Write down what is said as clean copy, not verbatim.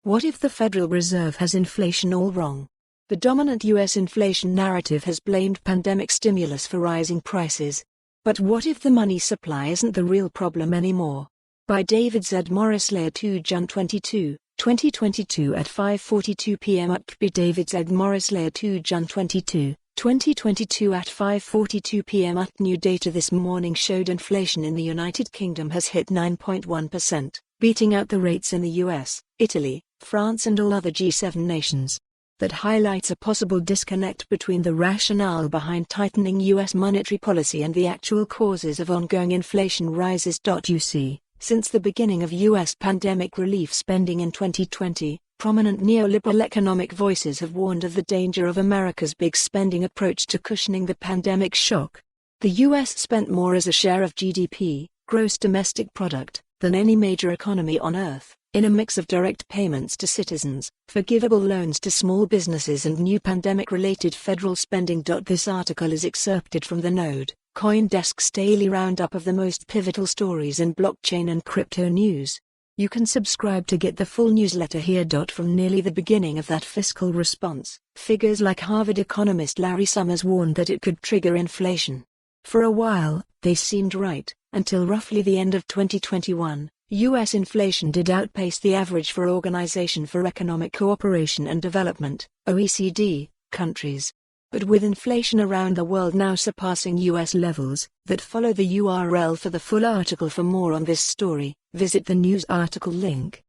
What if the Federal Reserve has inflation all wrong? The dominant U.S. inflation narrative has blamed pandemic stimulus for rising prices. But what if the money supply isn't the real problem anymore? By David Z. Morris, Layer 2, June 22, 2022 at 5:42 p.m. By David Z. Morris, Layer 2, June 22, 2022 at 5:42 p.m. New data this morning showed inflation in the United Kingdom has hit 9.1%, beating out the rates in the US, Italy, France and all other G7 nations. That highlights a possible disconnect between the rationale behind tightening US monetary policy and the actual causes of ongoing inflation rises. You see, since the beginning of US pandemic relief spending in 2020, prominent neoliberal economic voices have warned of the danger of America's big spending approach to cushioning the pandemic shock. The US spent more as a share of GDP, gross domestic product, than any major economy on Earth, in a mix of direct payments to citizens, forgivable loans to small businesses and new pandemic-related federal spending. This article is excerpted from the Node, CoinDesk's daily roundup of the most pivotal stories in blockchain and crypto news. You can subscribe to get the full newsletter here. From nearly the beginning of that fiscal response, figures like Harvard economist Larry Summers warned that it could trigger inflation. For a while, they seemed right, until roughly the end of 2021. U.S. inflation did outpace the average for Organization for Economic Cooperation and Development, OECD, countries. But with inflation around the world now surpassing U.S. levels, follow the URL for the full article. For more on this story, visit the news article link.